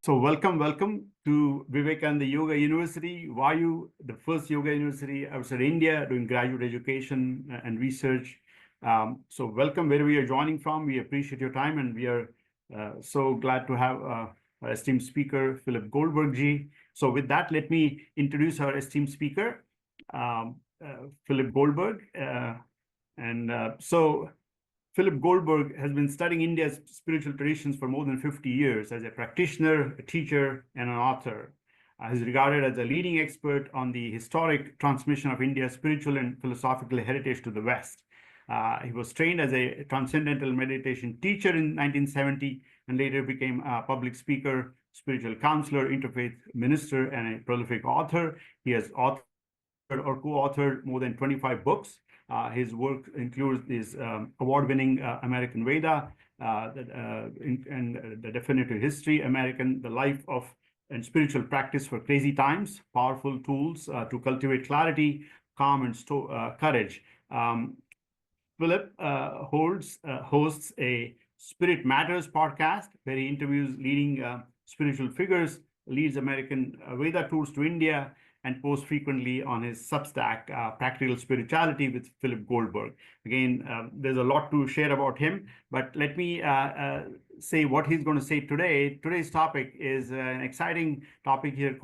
So welcome to Vivekananda Yoga University, YU, the first yoga university outside India doing graduate education and research. So welcome wherever you're joining from. We appreciate your time, and we are so glad to have our esteemed speaker, Philip Goldberg ji. So with that, let me introduce our esteemed speaker, Philip Goldberg. So Philip Goldberg has been studying India's spiritual traditions for more than 50 years as a practitioner, a teacher, and an author. He's regarded as a leading expert on the historic transmission of India's spiritual and philosophical heritage to the West. He was trained as a transcendental meditation teacher in 1970 and later became a public speaker, spiritual counselor, interfaith minister, and a prolific author. He has authored or co-authored more than 25 books. His work includes his award-winning American Veda and the definitive history, the life of and spiritual practice for crazy times, powerful tools to cultivate clarity, calm, and courage. Philip hosts a Spirit Matters podcast where he interviews leading spiritual figures, leads American Veda tours to India, and posts frequently on his Substack, Practical Spirituality with Philip Goldberg. Again, there's a lot to share about him, but let me say what he's going to say today. Today's topic is an exciting topic here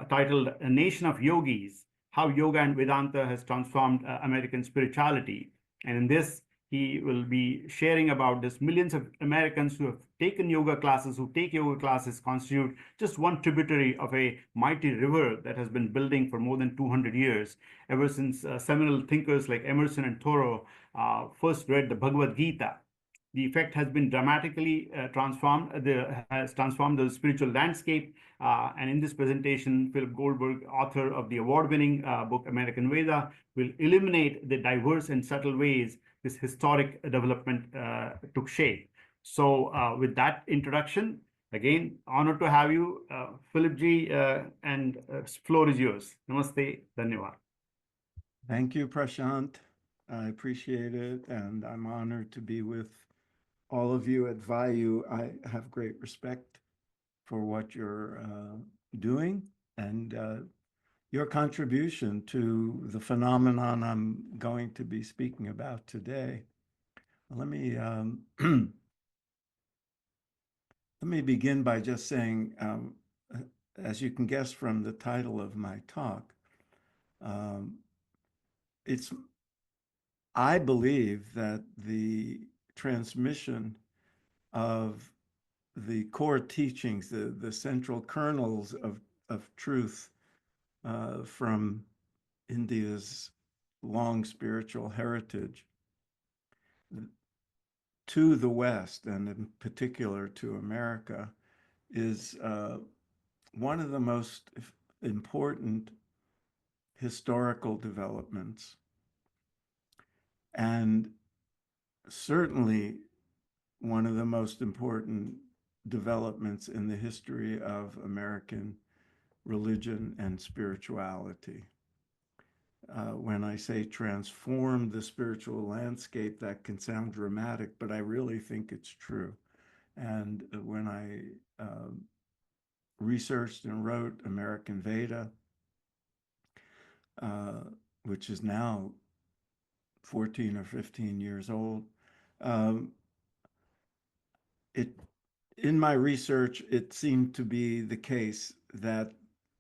titled A Nation of Yogis, How Yoga and Vedanta has Transformed American Spirituality. And in this, he will be sharing about this. Millions of Americans who have taken yoga classes, who take yoga classes, constitute just one tributary of a mighty river that has been building for more than 200 years, ever since seminal thinkers like Emerson and Thoreau first read the Bhagavad Gita. The effect has been dramatically has transformed the spiritual landscape. And in this presentation, Philip Goldberg, author of the award-winning book American Veda, will illuminate the diverse and subtle ways this historic development took shape. So with that introduction, again, honored to have you, Philip ji, and floor is yours. Namaste, dhanyawad. Thank you, Prashant. I appreciate it, and I'm honored to be with all of you at VIU. I have great respect for what you're doing and your contribution to the phenomenon I'm going to be speaking about today. Let me let me begin by just saying, as you can guess from the title of my talk, I believe that the transmission of the core teachings, the central kernels of truth from India's long spiritual heritage to the West, and in particular to America, is one of the most important historical developments, and certainly one of the most important developments in the history of American religion and spirituality. When I say transform the spiritual landscape, that can sound dramatic, but I really think it's true. And when I researched and wrote American Veda, which is now 14 or 15 years old, in my research, it seemed to be the case that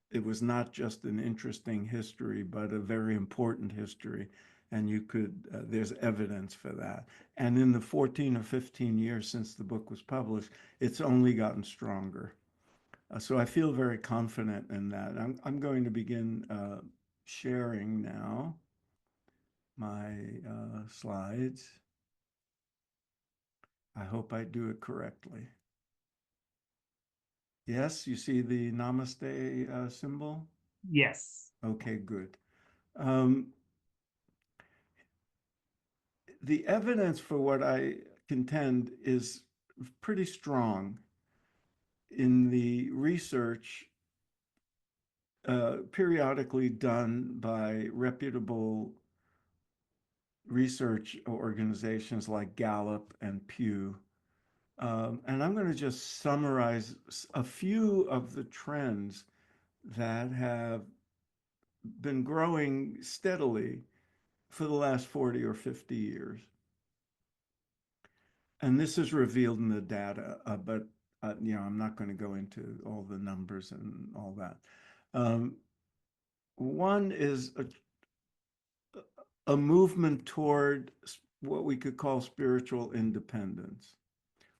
it was not just an interesting history, but a very important history. And there's evidence for that. And in the 14 or 15 years since the book was published, it's only gotten stronger. So I feel very confident in that. I'm going to begin sharing now my slides. I hope I do it correctly. Yes, you see the namaste symbol? Yes. Okay, good. The evidence for what I contend is pretty strong in the research periodically done by reputable research organizations like Gallup and Pew, And I'm going to just summarize a few of the trends that have been growing steadily for the last 40 or 50 years. And this is revealed in the data, but I'm not going to go into all the numbers and all that. One is a movement toward what we could call spiritual independence.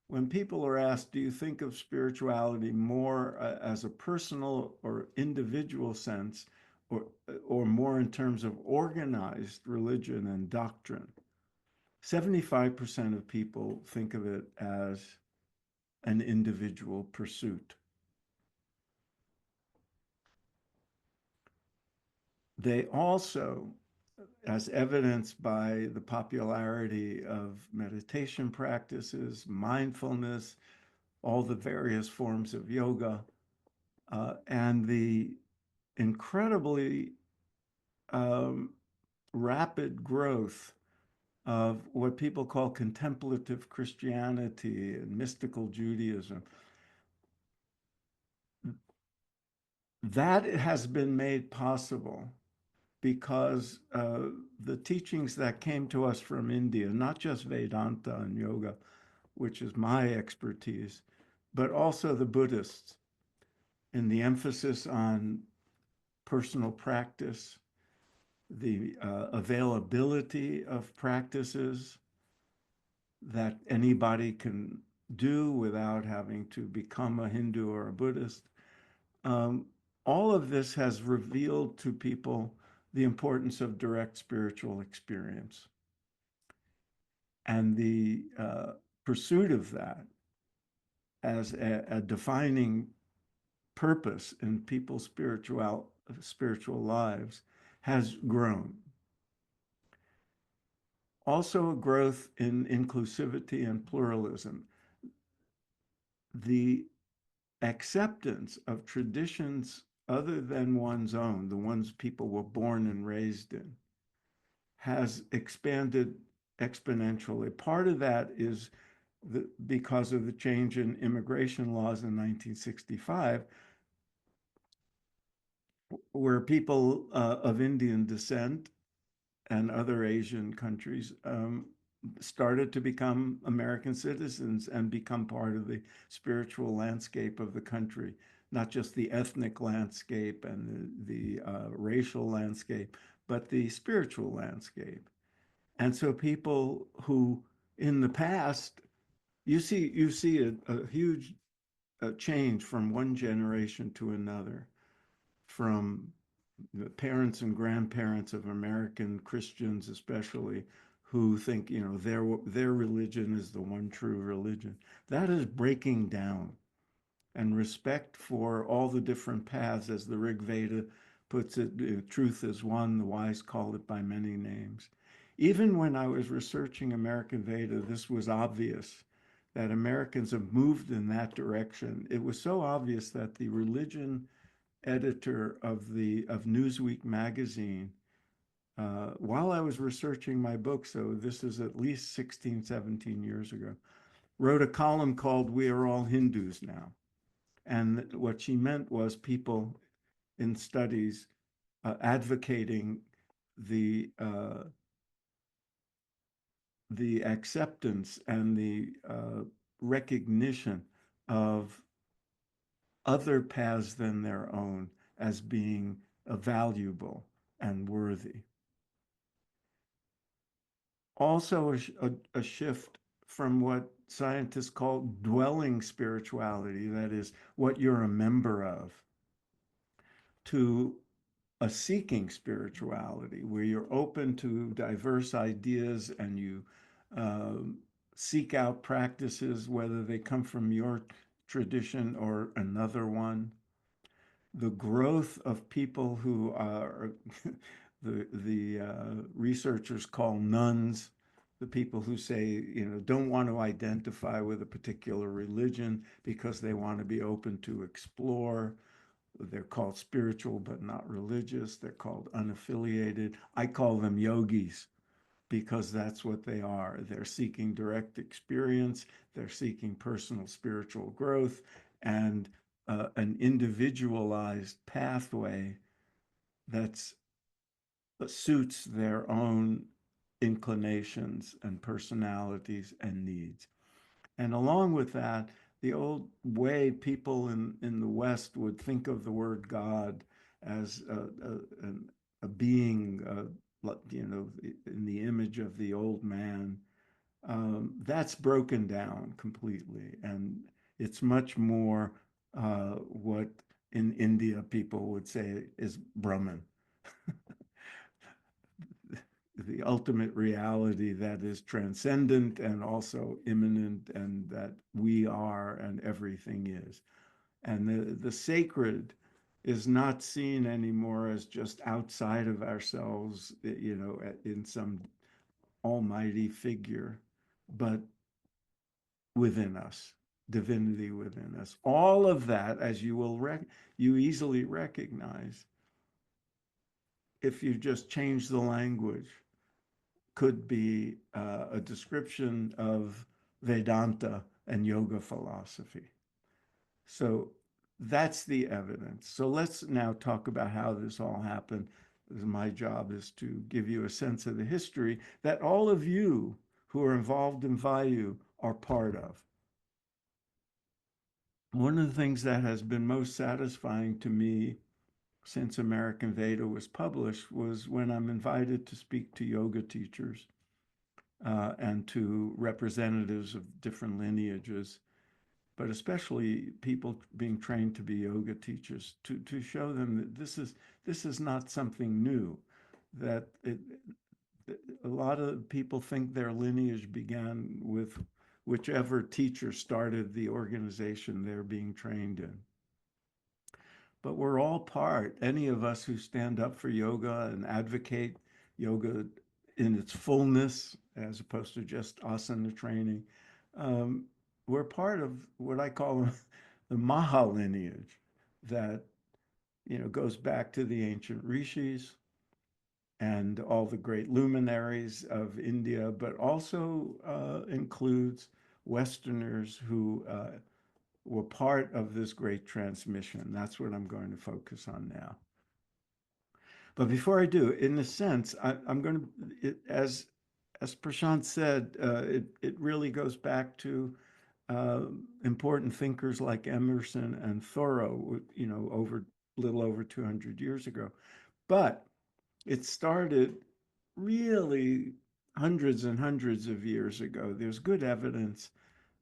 When people are asked, do you think of spirituality more as a personal or individual sense, or more in terms of organized religion and doctrine? 75% of people think of it as an individual pursuit. They also, as evidenced by the popularity of meditation practices, mindfulness, all the various forms of yoga, and the incredibly rapid growth of what people call contemplative Christianity and mystical Judaism. That has been made possible because the teachings that came to us from India, not just Vedanta and yoga, which is my expertise, but also the Buddhists, and the emphasis on personal practice, the availability of practices that anybody can do without having to become a Hindu or a Buddhist. All of this has revealed to people the importance of direct spiritual experience. And the pursuit of that as a defining purpose in people's spiritual lives has grown. Also, a growth in inclusivity and pluralism. The acceptance of traditions other than one's own, the ones people were born and raised in, has expanded exponentially. Part of that is because of the change in immigration laws in 1965, where people of Indian descent and other Asian countries started to become American citizens and become part of the spiritual landscape of the country, not just the ethnic landscape and the racial landscape, but the spiritual landscape. And so people who in the past, you see a huge change from one generation to another, from the parents and grandparents of American Christians, especially, who think, their religion is the one true religion. That is breaking down. And respect for all the different paths, as the Rig Veda puts it, truth is one, the wise call it by many names. Even when I was researching American Veda, this was obvious that Americans have moved in that direction. It was so obvious that the religion editor of Newsweek magazine, while I was researching my book, so this is at least 16, 17 years ago, wrote a column called "We Are All Hindus Now." And what she meant was people in studies advocating the acceptance and the recognition of other paths than their own as being valuable and worthy. Also, a shift from what scientists call dwelling spirituality, that is, what you're a member of, to a seeking spirituality, where you're open to diverse ideas and you seek out practices, whether they come from your tradition or another one. The growth of people who are the researchers call nuns, the people who say, don't want to identify with a particular religion because they want to be open to explore. They're called spiritual but not religious. They're called unaffiliated. I call them yogis. because that's what they are. They're seeking direct experience, they're seeking personal spiritual growth, and an individualized pathway that suits their own inclinations and personalities and needs. And along with that, the old way people in the West would think of the word God as a being, in the image of the old man, that's broken down completely. And it's much more what in India people would say is Brahman, the ultimate reality that is transcendent and also immanent, and that we are and everything is. And the sacred is not seen anymore as just outside of ourselves, in some almighty figure, but within us, divinity within us. All of that, as you easily recognize, if you just change the language, could be a description of Vedanta and yoga philosophy. So that's the evidence. So let's now talk about how this all happened. My job is to give you a sense of the history that all of you who are involved in Vayu are part of. One of the things that has been most satisfying to me since American Veda was published was when I'm invited to speak to yoga teachers and to representatives of different lineages, but especially people being trained to be yoga teachers, to show them that this is not something new, that a lot of people think their lineage began with whichever teacher started the organization they're being trained in. But we're all part, any of us who stand up for yoga and advocate yoga in its fullness, as opposed to just asana training, um, we're part of what I call the Maha Lineage that goes back to the ancient rishis and all the great luminaries of India, but also includes Westerners who were part of this great transmission. That's what I'm going to focus on now. But before I do, in a sense, I'm going to, as Prashant said, it really goes back to important thinkers like Emerson and Thoreau, over a little over 200 years ago. But it started really hundreds and hundreds of years ago. There's good evidence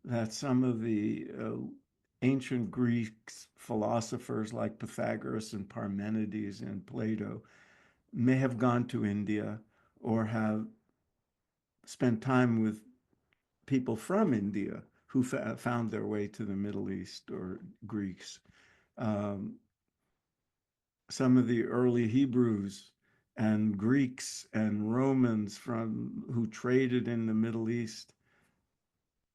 that some of the ancient Greek philosophers like Pythagoras and Parmenides and Plato may have gone to India or have spent time with people from India who found their way to the Middle East or Greeks. Some of the early Hebrews and Greeks and Romans who traded in the Middle East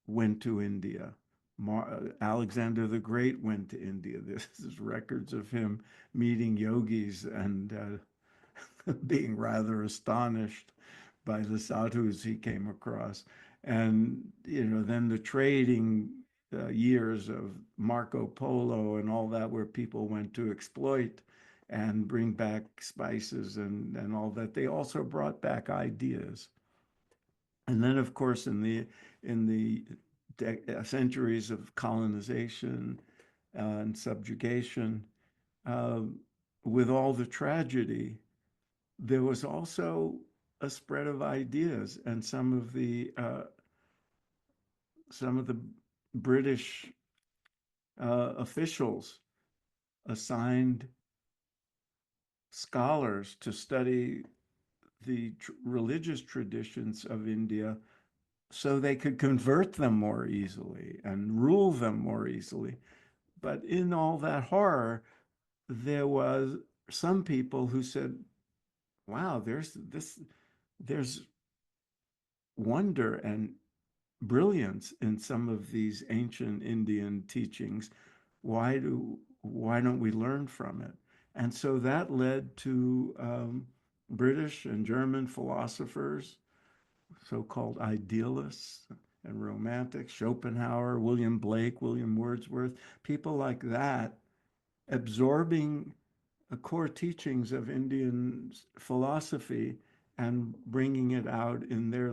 went to India. Alexander the Great went to India. There's records of him meeting yogis and being rather astonished by the sadhus he came across. And, then the trading years of Marco Polo and all that, where people went to exploit and bring back spices and all that. They also brought back ideas. And then, of course, in the centuries of colonization and subjugation, uh, with all the tragedy, there was also a spread of ideas, and some of the British officials assigned scholars to study the religious traditions of India so they could convert them more easily and rule them more easily. But in all that horror, there was some people who said, wow, there's wonder and brilliance in some of these ancient Indian teachings. Why don't we learn from it? And so that led to British and German philosophers so-called idealists and romantics, Schopenhauer, William Blake, William Wordsworth, people like that, absorbing the core teachings of Indian philosophy and bringing it out in their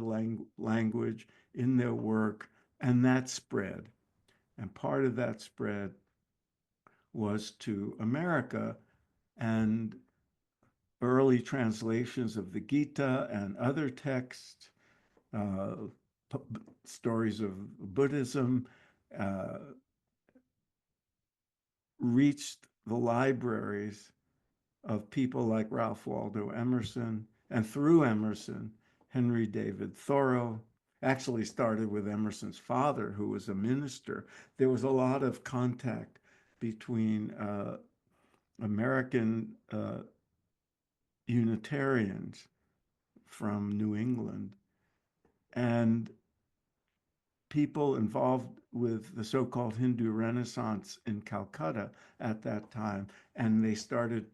language, in their work, and that spread. And part of that spread was to America, and early translations of the Gita and other texts, uh, stories of Buddhism, uh, reached the libraries of people like Ralph Waldo Emerson, and through Emerson, Henry David Thoreau. Actually started with Emerson's father, who was a minister. There was a lot of contact between American Unitarians from New England and people involved with the so-called Hindu Renaissance in Calcutta at that time. And they started,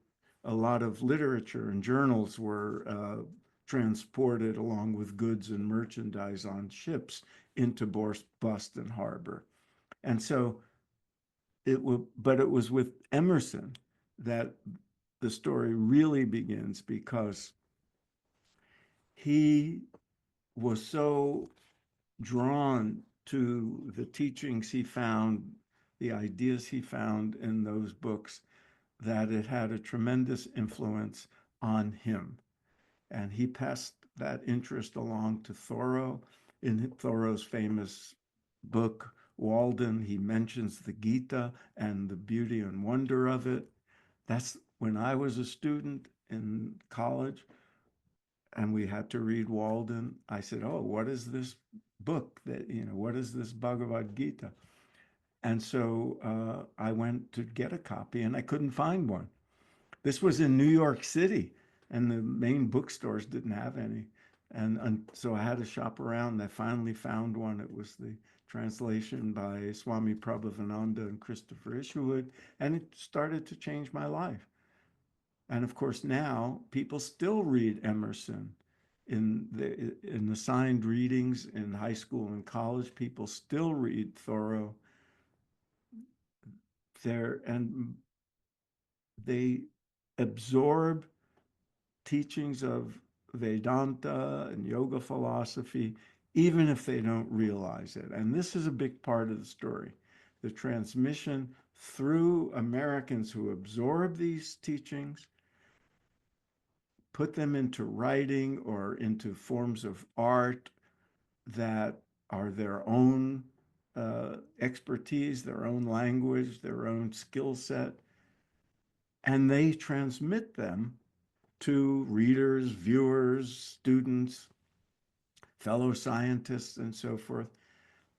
a lot of literature and journals were transported along with goods and merchandise on ships into Boston Harbor. And so but it was with Emerson that the story really begins, because he was so drawn to the teachings he found, the ideas he found in those books, that it had a tremendous influence on him. And he passed that interest along to Thoreau. In Thoreau's famous book, Walden, he mentions the Gita and the beauty and wonder of it. That's when I was a student in college and we had to read Walden. I said, "Oh, what is this book that, what is this Bhagavad Gita?" And so I went to get a copy and I couldn't find one. This was in New York City and the main bookstores didn't have any. And so I had to shop around, and I finally found one. It was the translation by Swami Prabhavananda and Christopher Isherwood, and it started to change my life. And of course, now people still read Emerson in the assigned readings in high school and college. People still read Thoreau there, and they absorb teachings of Vedanta and yoga philosophy, even if they don't realize it. And this is a big part of the story. The transmission through Americans who absorb these teachings, put them into writing or into forms of art that are their own expertise, their own language, their own skill set, and they transmit them to readers, viewers, students, fellow scientists, and so forth.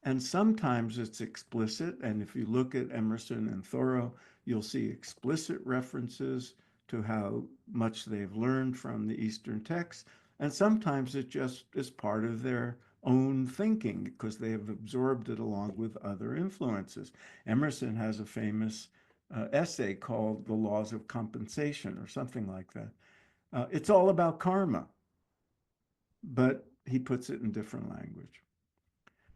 And sometimes it's explicit. And if you look at Emerson and Thoreau, you'll see explicit references to how much they've learned from the Eastern texts. And sometimes it just is part of their own thinking because they have absorbed it along with other influences. Emerson has a famous essay called The Laws of Compensation or something like that. It's all about karma, but he puts it in different language.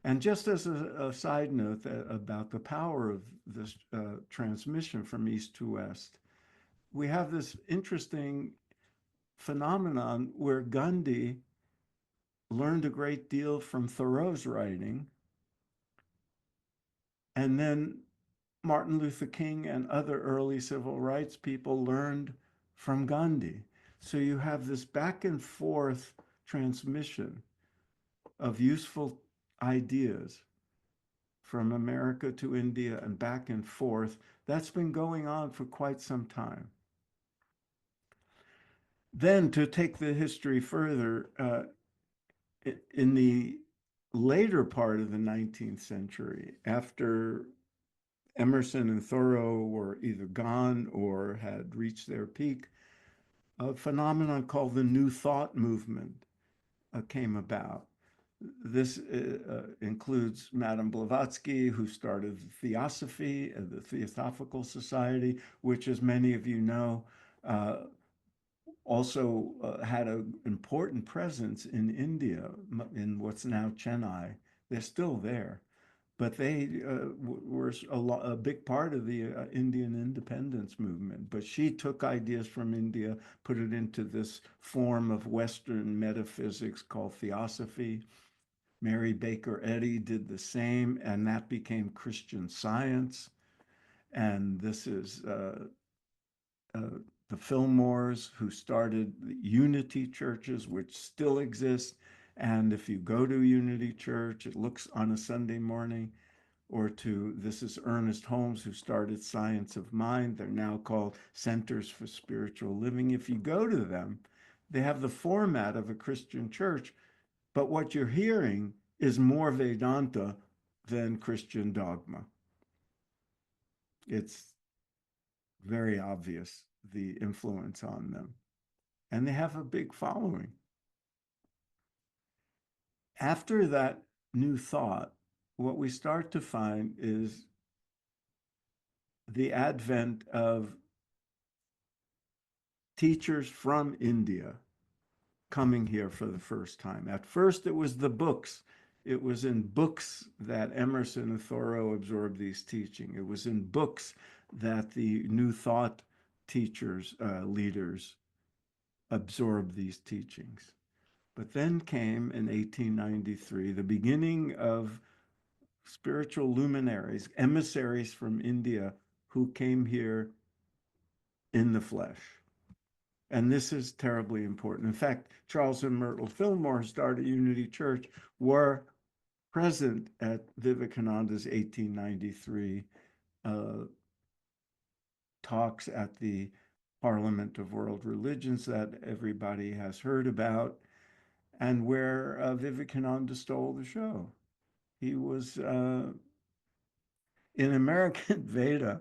And just as a side note about the power of this transmission from East to West, we have this interesting phenomenon where Gandhi learned a great deal from Thoreau's writing, and then Martin Luther King and other early civil rights people learned from Gandhi. So you have this back and forth transmission of useful ideas from America to India and back and forth. That's been going on for quite some time. Then to take the history further, in the later part of the 19th century, after Emerson and Thoreau were either gone or had reached their peak, a phenomenon called the New Thought movement came about. This includes Madame Blavatsky, who started Theosophy, the Theosophical Society, which, as many of you know, also had an important presence in India, in what's now Chennai. They're still there, but they were a big part of the Indian independence movement. But she took ideas from India, put it into this form of Western metaphysics called theosophy. Mary Baker Eddy did the same, and that became Christian Science. And this is the Fillmores, who started the Unity churches, which still exist. And if you go to Unity Church, it looks on a Sunday morning, or to, this is Ernest Holmes, who started Science of Mind. They're now called Centers for Spiritual Living. If you go to them, they have the format of a Christian church, but what you're hearing is more Vedanta than Christian dogma. It's very obvious, the influence on them. And they have a big following. After that new thought, what we start to find is the advent of teachers from India coming here for the first time. At first, it was the books. It was in books that Emerson and Thoreau absorbed these teachings. It was in books that the New Thought teachers, leaders, absorbed these teachings. But then came in 1893 the beginning of spiritual luminaries, emissaries from India who came here in the flesh. And this is terribly important. In fact, Charles and Myrtle Fillmore started Unity Church, were present at Vivekananda's 1893 talks at the Parliament of World Religions that everybody has heard about, and where Vivekananda stole the show. He was in American Veda.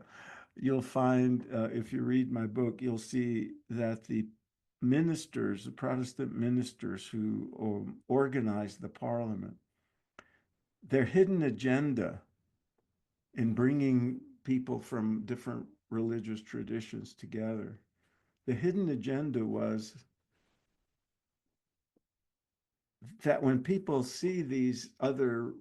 You'll find, if you read my book, you'll see that the ministers, the Protestant ministers who organized the parliament, their hidden agenda in bringing people from different religious traditions together, the hidden agenda was that when people see these other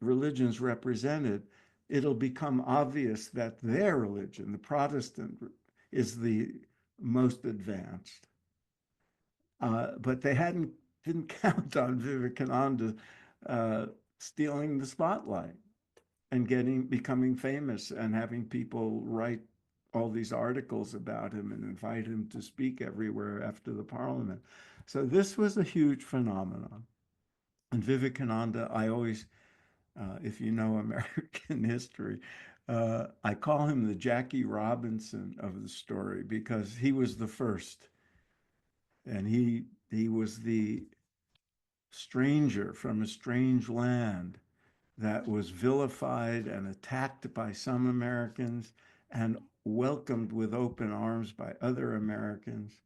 religions represented, it'll become obvious that their religion, the Protestant, is the most advanced. But they didn't count on Vivekananda stealing the spotlight and becoming famous and having people write all these articles about him and invite him to speak everywhere after the Parliament. So this was a huge phenomenon. And Vivekananda, I always, if you know American history, I call him the Jackie Robinson of the story, because he was the first. And he was the stranger from a strange land that was vilified and attacked by some Americans and welcomed with open arms by other Americans,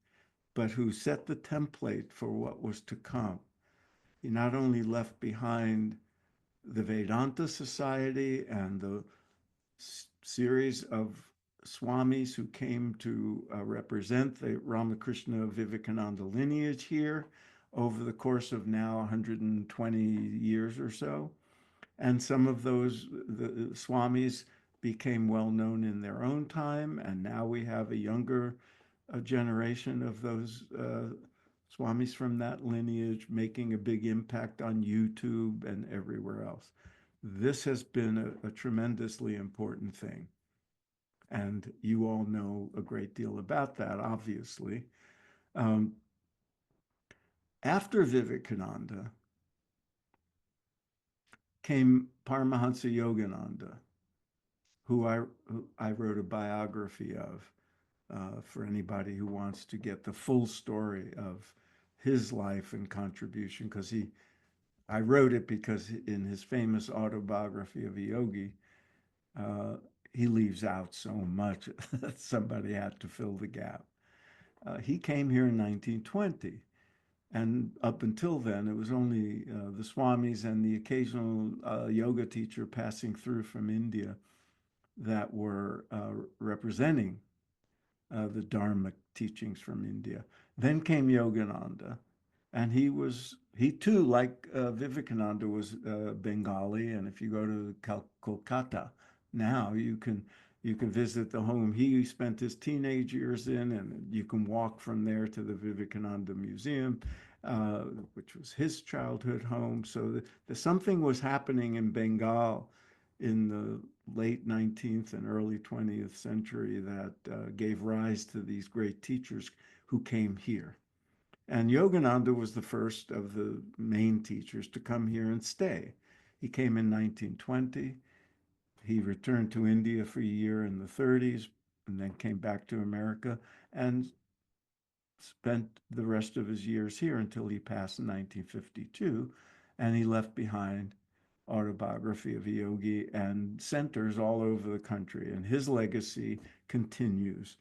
but who set the template for what was to come. He not only left behind the Vedanta Society and the series of swamis who came to represent the Ramakrishna Vivekananda lineage here over the course of now 120 years or so. And some of those, the swamis became well known in their own time, and now we have a younger generation of those swamis from that lineage making a big impact on YouTube and everywhere else. This has been a tremendously important thing. And you all know a great deal about that, obviously. After Vivekananda came Paramahansa Yogananda, who I wrote a biography of for anybody who wants to get the full story of his life and contribution, because I wrote it because in his famous autobiography of a yogi, he leaves out so much that somebody had to fill the gap. He came here in 1920, and up until then, it was only the swamis and the occasional yoga teacher passing through from India that were representing the Dharma teachings from India. Then came Yogananda, and he too, like Vivekananda, was Bengali. And if you go to Kolkata now, you can visit the home he spent his teenage years in, and you can walk from there to the Vivekananda Museum, uh, which was his childhood home. So something was happening in Bengal in the late 19th and early 20th century that gave rise to these great teachers who came here. And Yogananda was the first of the main teachers to come here and stay. He came in 1920. He returned to India for a year in the 30s and then came back to America and spent the rest of his years here until he passed in 1952. And he left behind Autobiography of a Yogi and centers all over the country. And his legacy continues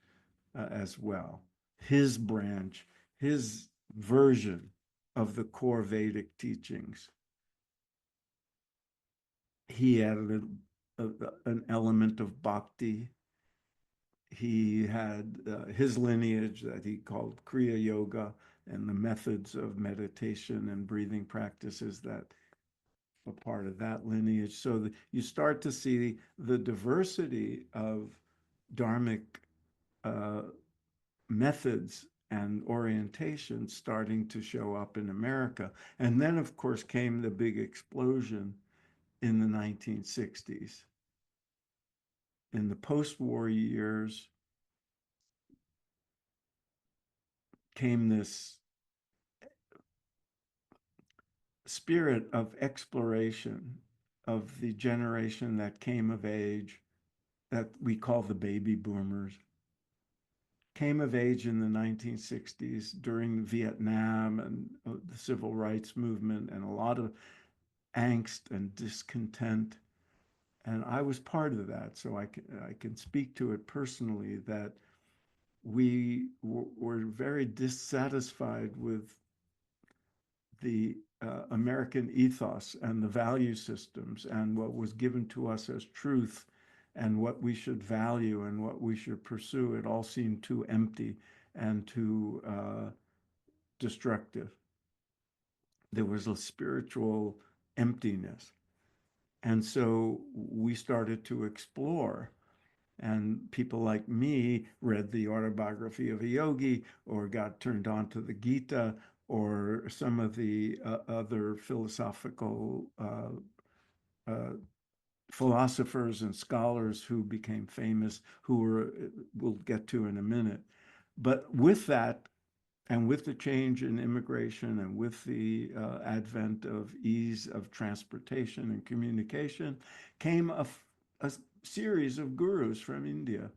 as well. His branch, his version of the core Vedic teachings. He added an element of bhakti. He had his lineage that he called Kriya Yoga and the methods of meditation and breathing practices that a part of that lineage. So you start to see the diversity of dharmic uh, methods and orientations starting to show up in America. And then, of course, came the big explosion in the 1960s. In the post-war years came this spirit of exploration of the generation that came of age that we call the baby boomers, came of age in the 1960s during Vietnam and the civil rights movement and a lot of angst and discontent. And I was part of that, so I can speak to it personally that we were very dissatisfied with the American ethos and the value systems and what was given to us as truth and what we should value and what we should pursue. It all seemed too empty and too destructive. There was a spiritual emptiness. And so we started to explore. And people like me read the Autobiography of a Yogi or got turned on to the Gita or some of the other philosophical philosophers and scholars who became famous, we'll get to in a minute. But with that, and with the change in immigration and with the advent of ease of transportation and communication, came a series of gurus from India,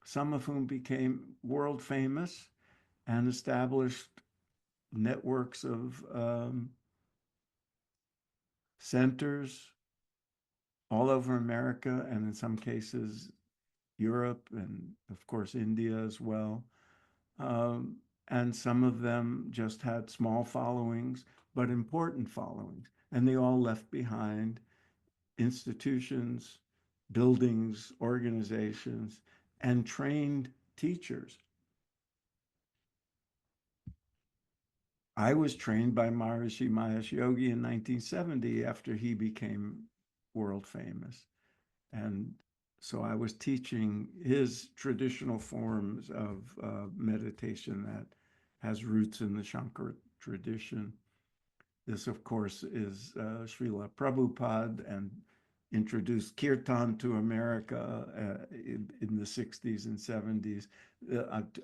some of whom became world famous and established networks of centers all over America and in some cases Europe and of course India as well. Um, and some of them just had small followings, but important followings. And they all left behind institutions, buildings, organizations, and trained teachers. I was trained by Maharishi Mahesh Yogi in 1970 after he became world famous. And so I was teaching his traditional forms of meditation that has roots in the Shankara tradition. This, of course, is Srila Prabhupada and introduced kirtan to America in the 60s and 70s.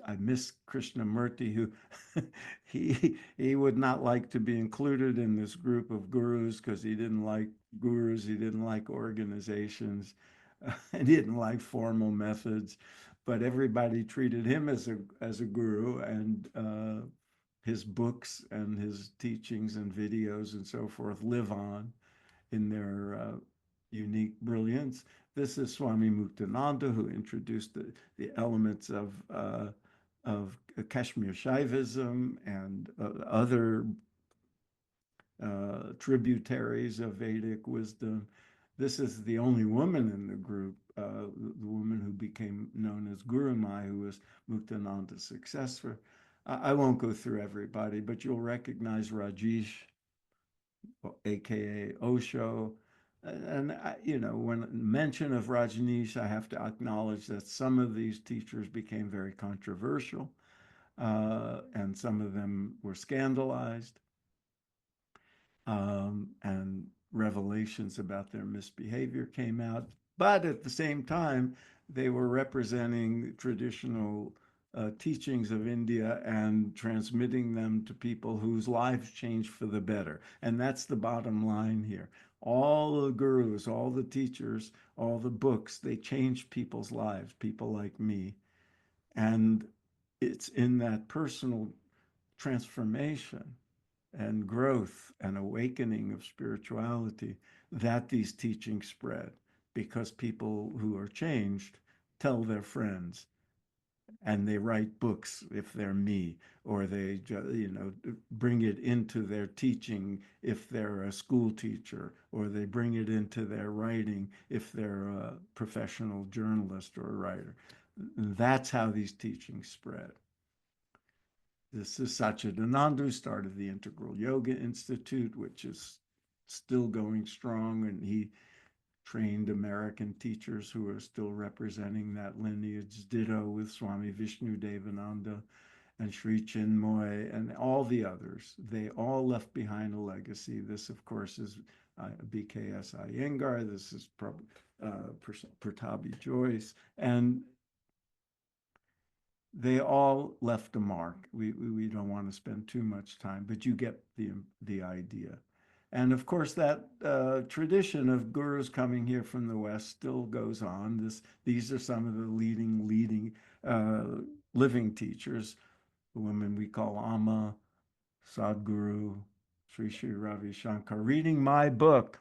I miss Krishnamurti, who he would not like to be included in this group of gurus because he didn't like gurus, he didn't like organizations, and he didn't like formal methods. But everybody treated him as a guru, and his books and his teachings and videos and so forth live on in their unique brilliance. This is Swami Muktananda, who introduced the elements of Kashmir Shaivism and other tributaries of Vedic wisdom. this is the only woman in the group, the woman who became known as Guru Mai, who was Muktananda's successor. I won't go through everybody, but you'll recognize Rajesh, aka Osho. And when mention of Rajneesh, I have to acknowledge that some of these teachers became very controversial, and some of them were scandalized, and revelations about their misbehavior came out. But at the same time, they were representing traditional teachings of India and transmitting them to people whose lives changed for the better. And that's the bottom line here. All the gurus, all the teachers, all the books, they changed people's lives, people like me. And it's in that personal transformation and growth and awakening of spirituality that these teachings spread, because people who are changed tell their friends, and they write books if they're me, or they bring it into their teaching if they're a school teacher, or they bring it into their writing if they're a professional journalist or a writer. That's how these teachings spread. This is Satchidananda, who started the Integral Yoga Institute, which is still going strong, and he trained American teachers who are still representing that lineage. Ditto with Swami Vishnu Devananda and Sri Chinmoy and all the others. They all left behind a legacy. This, of course, is BKS Iyengar. This is Pratabi Joyce. And they all left a mark. We don't want to spend too much time, but you get the idea. And of course, that tradition of gurus coming here from the West still goes on. These are some of the leading living teachers, the women we call Amma, Sadhguru, Sri Sri Ravi Shankar, reading my book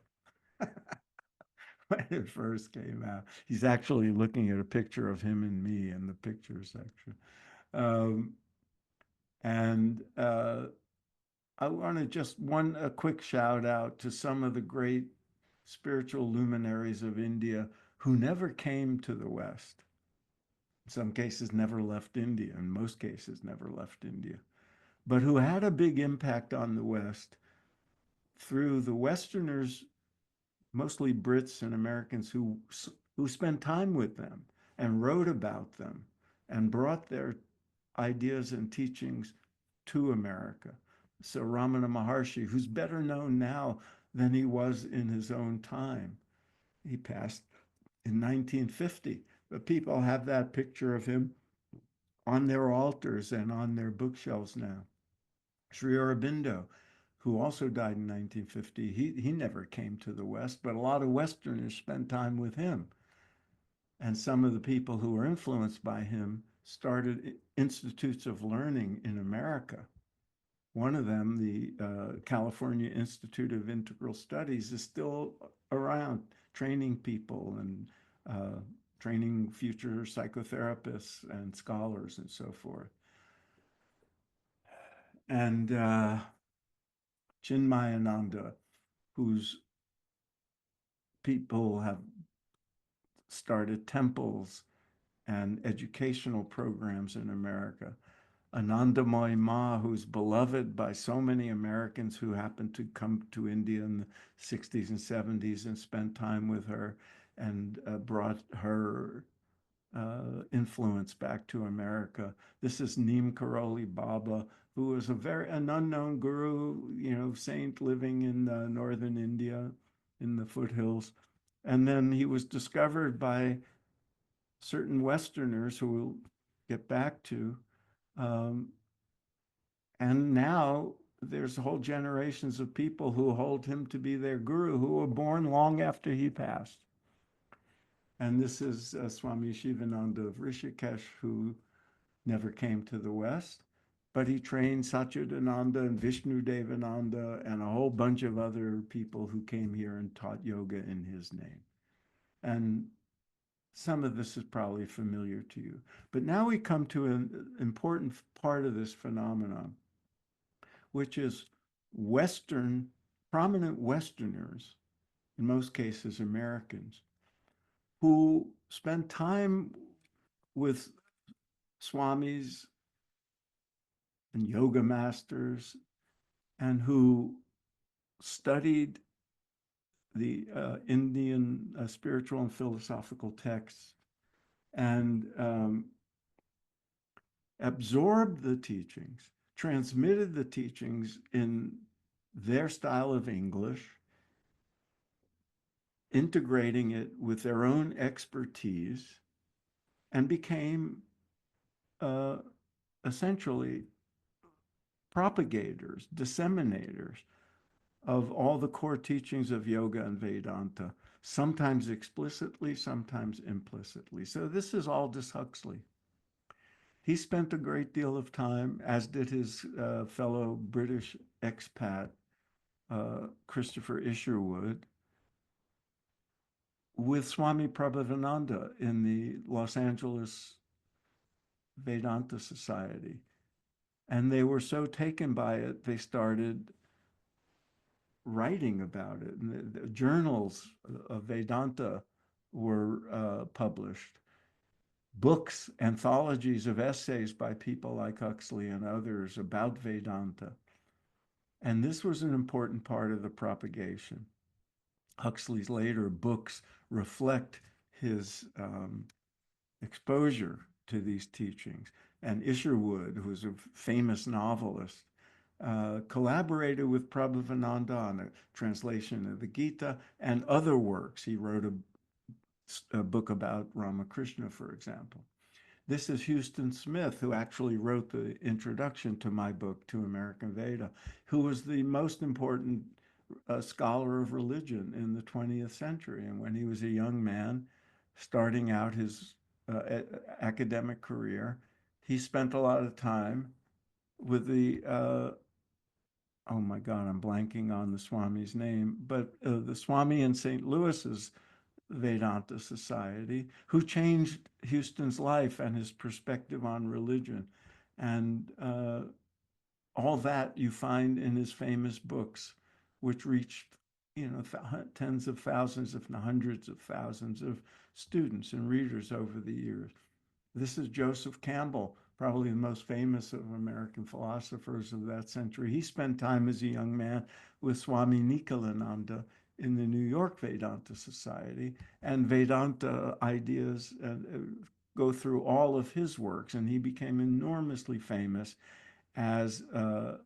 when it first came out. He's actually looking at a picture of him and me in the picture section. And I want to just a quick shout out to some of the great spiritual luminaries of India who never came to the West. In some cases, never left India. In most cases, never left India, but who had a big impact on the West through the Westerners, mostly Brits and Americans, who spent time with them and wrote about them and brought their ideas and teachings to America. So Ramana Maharshi, who's better known now than he was in his own time. He passed in 1950, but people have that picture of him on their altars and on their bookshelves now. Sri Aurobindo, who also died in 1950, he never came to the West, but a lot of Westerners spent time with him. And some of the people who were influenced by him started institutes of learning in America. One of them, the California Institute of Integral Studies, is still around, training people and training future psychotherapists and scholars and so forth. And Chinmayananda, whose people have started temples and educational programs in America. Anandamoy Ma, who's beloved by so many Americans who happened to come to India in the 60s and 70s and spent time with her and brought her influence back to America. This is Neem Karoli Baba, who was an unknown guru, saint living in northern India in the foothills. And then he was discovered by certain Westerners who we'll get back to. And now there's whole generations of people who hold him to be their guru, who were born long after he passed. And this is Swami Shivananda of Rishikesh, who never came to the West, but he trained Satchidananda and Vishnu Devananda and a whole bunch of other people who came here and taught yoga in his name. And some of this is probably familiar to you. But now we come to an important part of this phenomenon, which is prominent Westerners in most cases Americans, who spent time with swamis and yoga masters and who studied the Indian spiritual and philosophical texts and absorbed the teachings, transmitted the teachings in their style of English, integrating it with their own expertise, and became essentially propagators, disseminators of all the core teachings of yoga and Vedanta, sometimes explicitly, sometimes implicitly. So this is Aldous Huxley. He spent a great deal of time, as did his fellow British expat, Christopher Isherwood, with Swami Prabhavananda in the Los Angeles Vedanta Society. And they were so taken by it, they started writing about it. And the journals of Vedanta were published. Books, anthologies of essays by people like Huxley and others about Vedanta. And this was an important part of the propagation. Huxley's later books reflect his exposure to these teachings. And Isherwood, who was a famous novelist, collaborated with Prabhavananda on a translation of the Gita and other works. He wrote a book about Ramakrishna, for example. This is Houston Smith, who actually wrote the introduction to my book, To American Veda, who was the most important scholar of religion in the 20th century. And when he was a young man, starting out his academic career, he spent a lot of time with the, oh my God, I'm blanking on the Swami's name, but the Swami in St. Louis's Vedanta Society, who changed Houston's life and his perspective on religion. And all that you find in his famous books, which reached, tens of thousands, if not hundreds of thousands of students and readers over the years. This is Joseph Campbell, probably the most famous of American philosophers of that century. He spent time as a young man with Swami Nikhilananda in the New York Vedanta Society, and Vedanta ideas go through all of his works, and he became enormously famous as a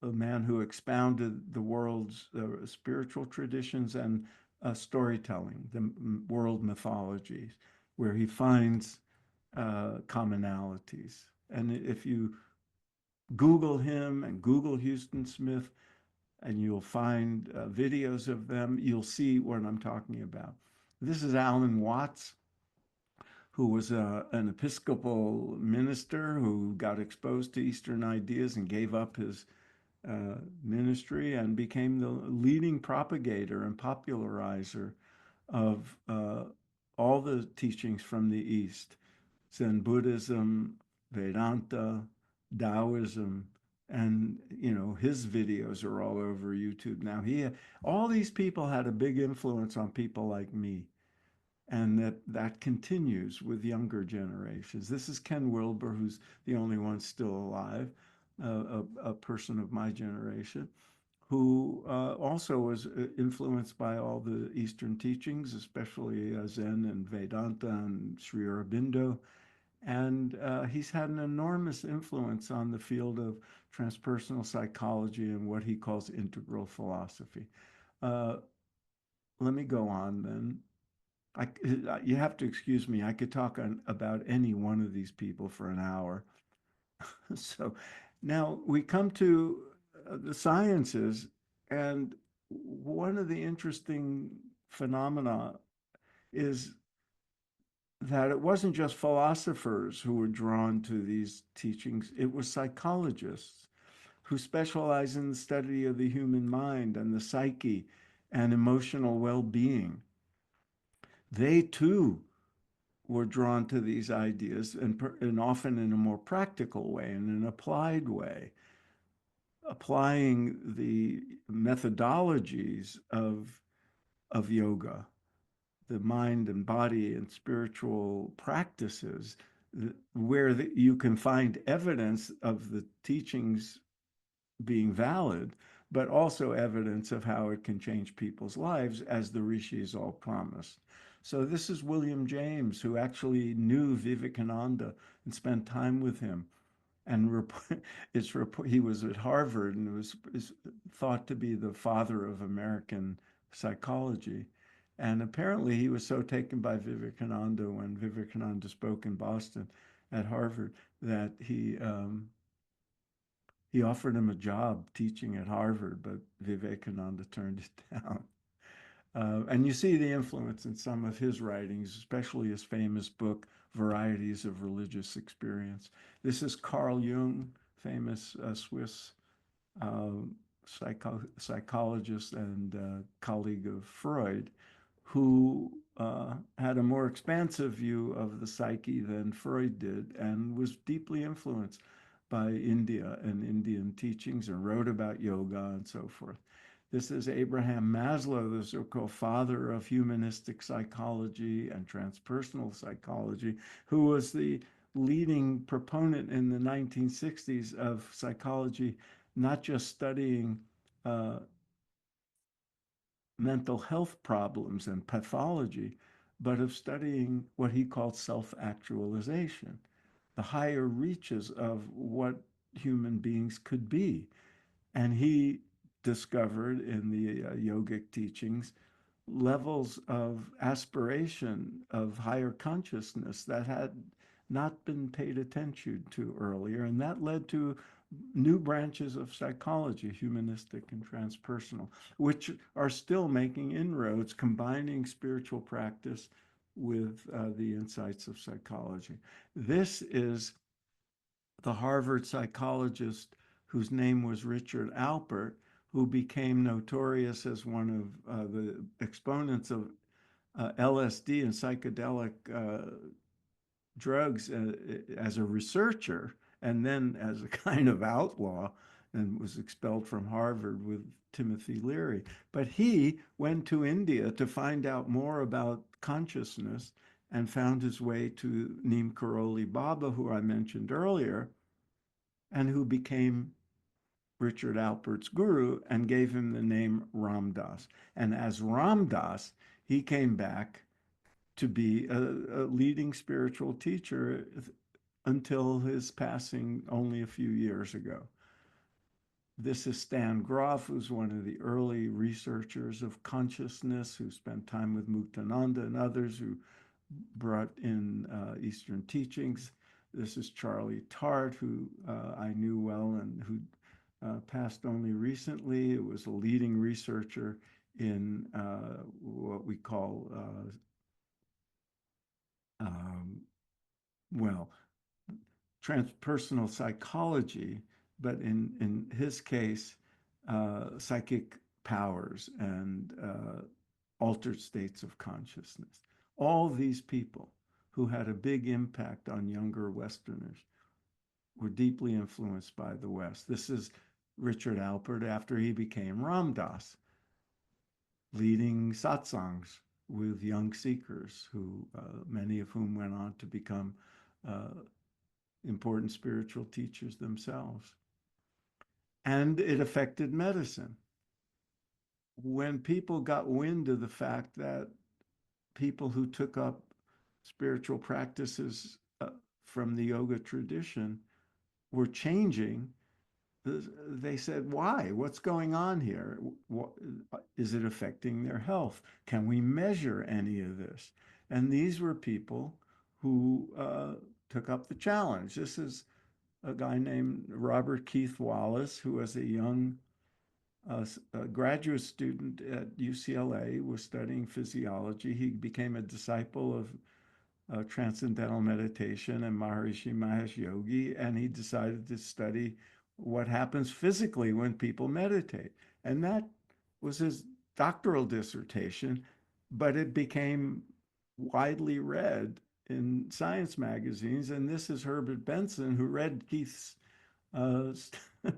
man who expounded the world's spiritual traditions and storytelling, the world mythologies, where he finds commonalities. And if you Google him and Google Houston Smith, and you'll find videos of them, you'll see what I'm talking about. This is Alan Watts, who was an Episcopal minister who got exposed to Eastern ideas and gave up his ministry and became the leading propagator and popularizer of all the teachings from the East: Zen Buddhism, Vedanta, Taoism, and his videos are all over YouTube now. All these people had a big influence on people like me, and that continues with younger generations. This is Ken Wilber, who's the only one still alive, a person of my generation, who also was influenced by all the Eastern teachings, especially Zen and Vedanta and Sri Aurobindo. And he's had an enormous influence on the field of transpersonal psychology and what he calls integral philosophy. Let me go on then. You have to excuse me. I could talk about any one of these people for an hour. So now we come to the sciences, and one of the interesting phenomena is that it wasn't just philosophers who were drawn to these teachings, it was psychologists who specialize in the study of the human mind and the psyche and emotional well-being. They too were drawn to these ideas, and often in a more practical way, in an applied way, applying the methodologies of of yoga, the mind and body and spiritual practices, where you can find evidence of the teachings being valid, but also evidence of how it can change people's lives, as the rishis all promised. So this is William James, who actually knew Vivekananda and spent time with him. And he was at Harvard and is thought to be the father of American psychology. And apparently he was so taken by Vivekananda when Vivekananda spoke in Boston at Harvard that he offered him a job teaching at Harvard, but Vivekananda turned it down. And you see the influence in some of his writings, especially his famous book, Varieties of Religious Experience. This is Carl Jung, famous Swiss uh, psychologist and colleague of Freud, who had a more expansive view of the psyche than Freud did and was deeply influenced by India and Indian teachings and wrote about yoga and so forth. This is Abraham Maslow, the so-called father of humanistic psychology and transpersonal psychology, who was the leading proponent in the 1960s of psychology, not just studying mental health problems and pathology, but of studying what he called self-actualization, the higher reaches of what human beings could be. And he discovered in the yogic teachings levels of aspiration of higher consciousness that had not been paid attention to earlier. And that led to new branches of psychology, humanistic and transpersonal, which are still making inroads, combining spiritual practice with the insights of psychology. This is the Harvard psychologist whose name was Richard Alpert, who became notorious as one of the exponents of LSD and psychedelic drugs as a researcher, and then as a kind of outlaw, and was expelled from Harvard with Timothy Leary. But he went to India to find out more about consciousness and found his way to Neem Karoli Baba, who I mentioned earlier, and who became Richard Alpert's guru and gave him the name Ram Dass. And as Ram Dass, he came back to be a leading spiritual teacher until his passing only a few years ago. This is Stan Grof, who's one of the early researchers of consciousness, who spent time with Muktananda and others who brought in Eastern teachings. This is Charlie Tart, who I knew well and who passed only recently. It was a leading researcher in what we call, well, transpersonal psychology, but in his case, psychic powers and altered states of consciousness. All these people who had a big impact on younger Westerners were deeply influenced by the West. This is Richard Alpert after he became Ram Dass, leading satsangs with young seekers, who many of whom went on to become important spiritual teachers themselves. And it affected medicine. When people got wind of the fact that people who took up spiritual practices from the yoga tradition were changing, they said, why? What's going on here? Is it affecting their health? Can we measure any of this? And these were people who took up the challenge. This is a guy named Robert Keith Wallace, who was a young a graduate student at UCLA, was studying physiology. He became a disciple of transcendental meditation and Maharishi Mahesh Yogi, and he decided to study what happens physically when people meditate. And that was his doctoral dissertation, but it became widely read in science magazines. And this is Herbert Benson, who read Keith's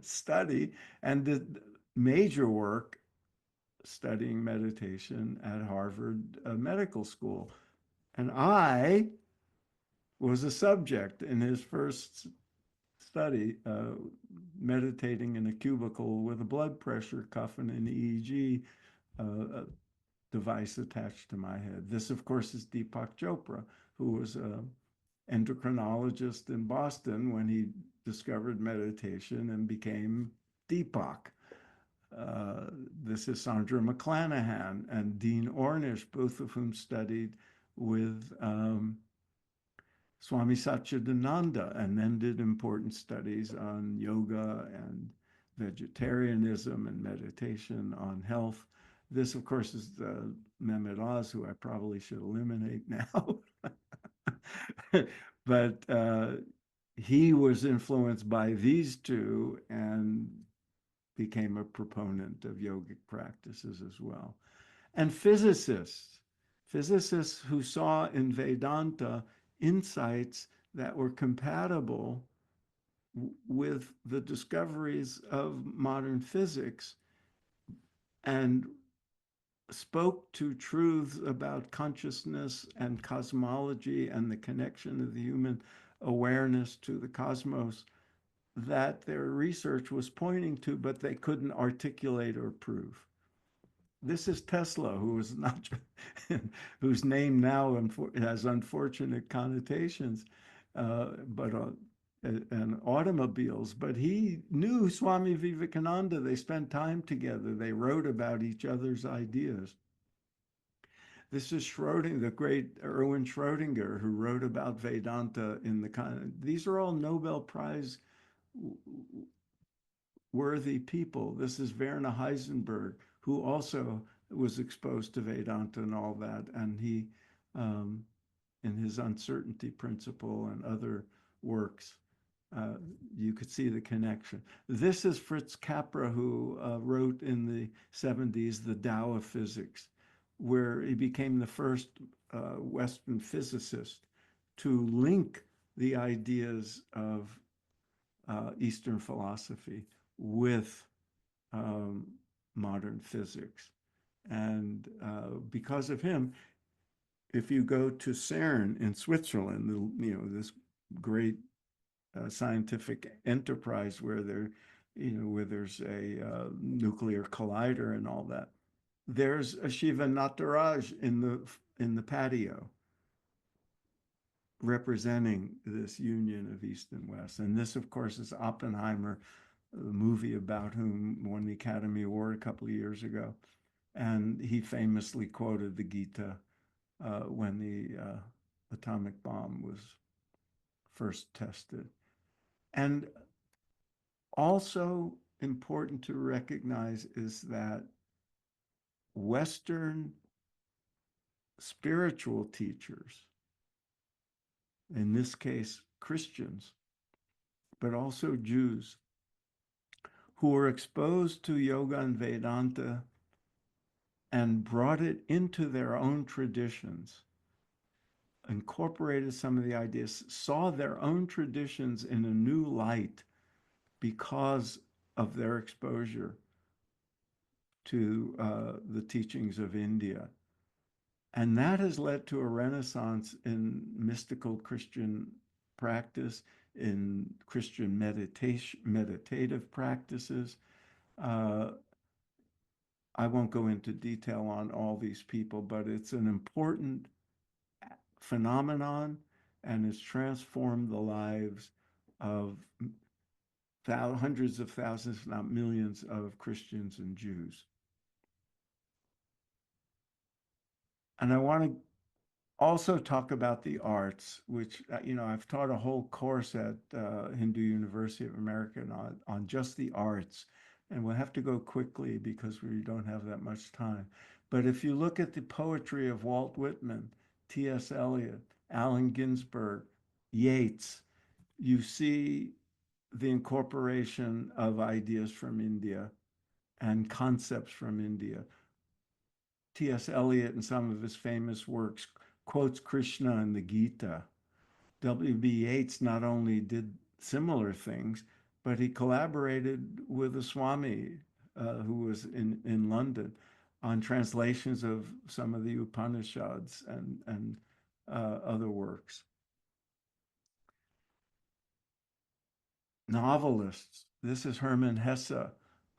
study and did major work studying meditation at Harvard Medical School. And I was a subject in his first study, meditating in a cubicle with a blood pressure cuff and an EEG device attached to my head. This, of course, is Deepak Chopra, who was an endocrinologist in Boston when he discovered meditation and became Deepak. This is Sandra McClanahan and Dean Ornish, both of whom studied with Swami Satchidananda and then did important studies on yoga and vegetarianism and meditation on health. This, of course, is Mehmet Oz, who I probably should eliminate now. But he was influenced by these two and became a proponent of yogic practices as well. And physicists who saw in Vedanta insights that were compatible with the discoveries of modern physics and spoke to truths about consciousness and cosmology and the connection of the human awareness to the cosmos that their research was pointing to, but they couldn't articulate or prove. This is Tesla, who was not, whose name now has unfortunate connotations, and automobiles. But he knew Swami Vivekananda. They spent time together. They wrote about each other's ideas. This is Schrodinger, the great Erwin Schrodinger, who wrote about Vedanta in the. These are all Nobel Prize worthy people. This is Werner Heisenberg, who also was exposed to Vedanta and all that. And he, in his uncertainty principle and other works, you could see the connection. This is Fritz Capra, who wrote in the 70s, The Tao of Physics, where he became the first Western physicist to link the ideas of Eastern philosophy with modern physics. And because of him, if you go to CERN in Switzerland, this great scientific enterprise where there's a nuclear collider and all that, there's a Shiva Nataraj in the patio representing this union of East and West. And this, of course, is Oppenheimer, the movie about whom won the Academy Award a couple of years ago. And he famously quoted the Gita when the atomic bomb was first tested. And also important to recognize is that Western spiritual teachers, in this case Christians, but also Jews, who were exposed to Yoga and Vedanta and brought it into their own traditions, incorporated some of the ideas, saw their own traditions in a new light because of their exposure to the teachings of India. And that has led to a renaissance in mystical Christian practice, in Christian meditative practices. I won't go into detail on all these people, but it's an important phenomenon and has transformed the lives of hundreds of thousands, if not millions, of Christians and Jews. And I want to also talk about the arts, which, I've taught a whole course at Hindu University of America on just the arts. And we'll have to go quickly because we don't have that much time. But if you look at the poetry of Walt Whitman, T.S. Eliot, Allen Ginsberg, Yeats, you see the incorporation of ideas from India and concepts from India. T.S. Eliot, in some of his famous works, quotes Krishna in the Gita. W.B. Yeats not only did similar things, but he collaborated with a Swami who was in London on translations of some of the Upanishads and other works. Novelists. This is Hermann Hesse,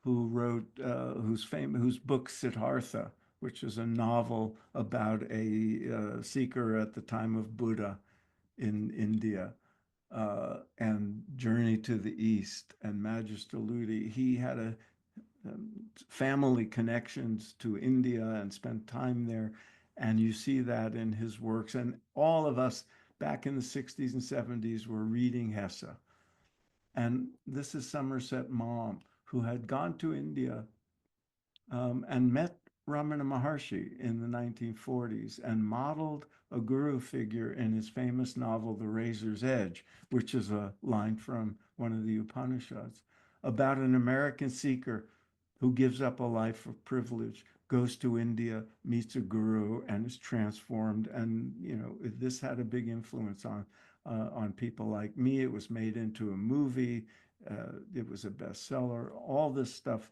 who wrote whose book Siddhartha, which is a novel about a seeker at the time of Buddha in India, and Journey to the East and Magister Ludi. He had a family connections to India and spent time there, and you see that in his works. And all of us back in the 60s and 70s were reading Hesse. And this is Somerset Maugham, who had gone to India and met Ramana Maharshi in the 1940s and modeled a guru figure in his famous novel, The Razor's Edge, which is a line from one of the Upanishads, about an American seeker who gives up a life of privilege, goes to India, meets a guru, and is transformed. And, you know, this had a big influence on people like me. It was made into a movie. It was a bestseller. All this stuff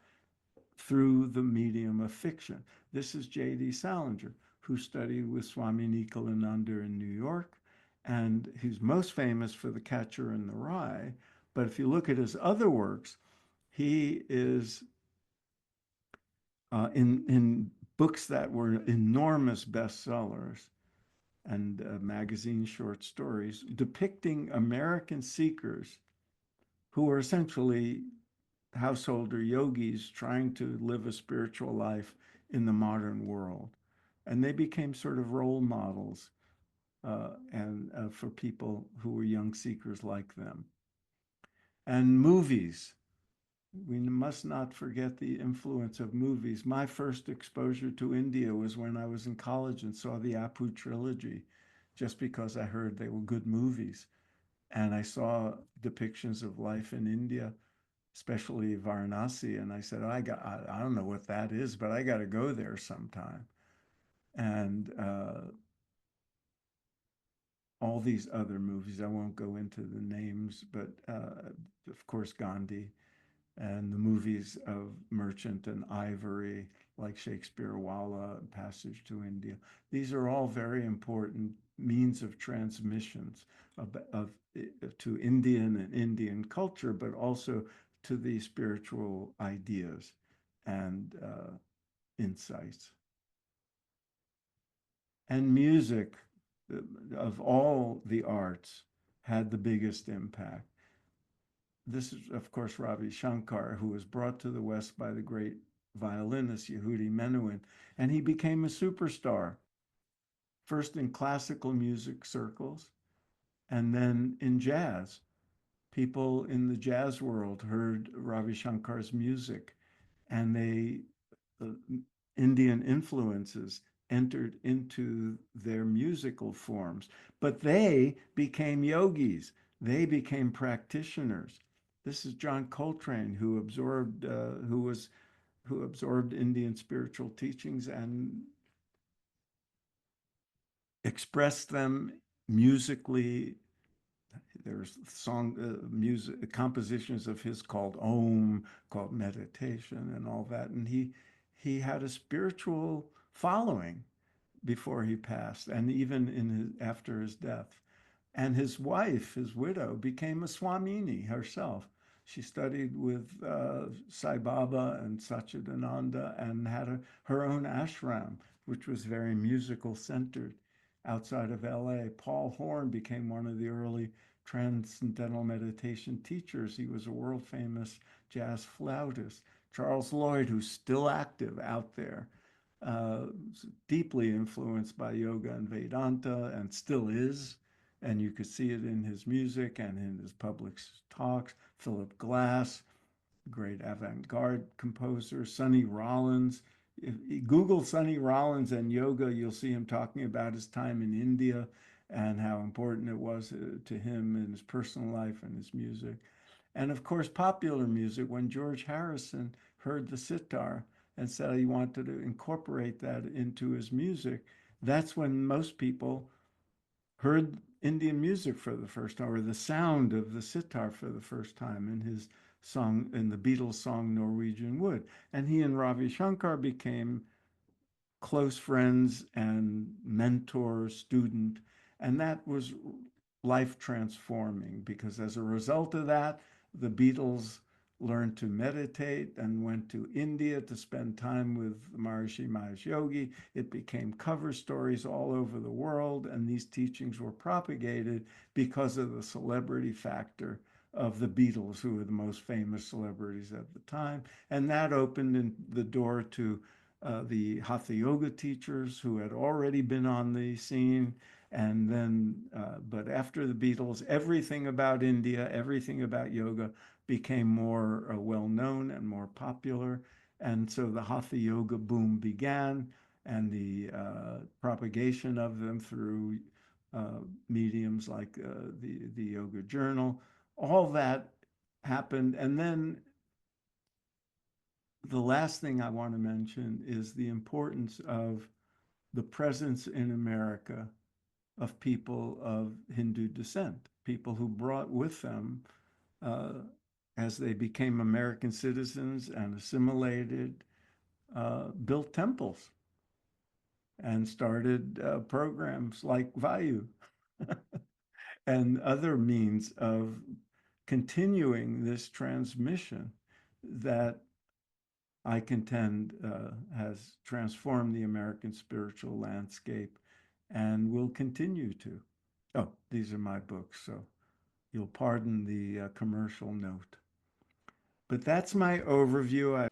through the medium of fiction. This is J.D. Salinger, who studied with Swami Nityananda in New York, and he's most famous for The Catcher in the Rye. But if you look at his other works, he is in books that were enormous bestsellers and magazine short stories depicting American seekers who were essentially householder yogis trying to live a spiritual life in the modern world. And they became sort of role models for people who were young seekers like them. And movies. We must not forget the influence of movies. My first exposure to India was when I was in college and saw the Apu trilogy, just because I heard they were good movies. And I saw depictions of life in India, especially Varanasi, and I said, I don't know what that is, but I got to go there sometime. And all these other movies, I won't go into the names, but of course Gandhi, and the movies of Merchant and Ivory, like Shakespeare Walla, Passage to India. These are all very important means of transmissions to Indian and Indian culture, but also to the spiritual ideas and insights. And music, of all the arts, had the biggest impact. This is, of course, Ravi Shankar, who was brought to the West by the great violinist Yehudi Menuhin, and he became a superstar, first in classical music circles and then in jazz. People in the jazz world heard Ravi Shankar's music, and Indian influences entered into their musical forms, but they became yogis. They became practitioners. This is John Coltrane, who absorbed Indian spiritual teachings and expressed them musically. There's music compositions of his called Om, called Meditation, and all that. And he had a spiritual following before he passed, and even after his death. And his wife, his widow, became a Swamini herself. She studied with Sai Baba and Satchidananda and had her own ashram, which was very musical centered outside of LA. Paul Horn became one of the early transcendental meditation teachers. He was a world famous jazz flautist. Charles Lloyd, who's still active out there, deeply influenced by Yoga and Vedanta and still is. And you could see it in his music and in his public talks. Philip Glass, great avant-garde composer. Sonny Rollins. If you Google Sonny Rollins and yoga, you'll see him talking about his time in India and how important it was to him in his personal life and his music. And of course, popular music. When George Harrison heard the sitar and said he wanted to incorporate that into his music, that's when most people heard Indian music for the first time, or the sound of the sitar for the first time in his song, in the Beatles song Norwegian Wood. And he and Ravi Shankar became close friends and mentor, student. And that was life transforming because as a result of that, the Beatles learned to meditate and went to India to spend time with Maharishi Mahesh Yogi. It became cover stories all over the world, and these teachings were propagated because of the celebrity factor of the Beatles, who were the most famous celebrities at the time. And that opened the door to the Hatha Yoga teachers who had already been on the scene. And then, but after the Beatles, everything about India, everything about yoga became more well-known and more popular. And so the Hatha Yoga boom began, and the propagation of them through mediums like the Yoga Journal, all that happened. And then the last thing I want to mention is the importance of the presence in America of people of Hindu descent, people who brought with them, as they became American citizens and assimilated, built temples and started programs like Vayu and other means of continuing this transmission that I contend has transformed the American spiritual landscape and will continue to. Oh, these are my books, so you'll pardon the commercial note. But that's my overview.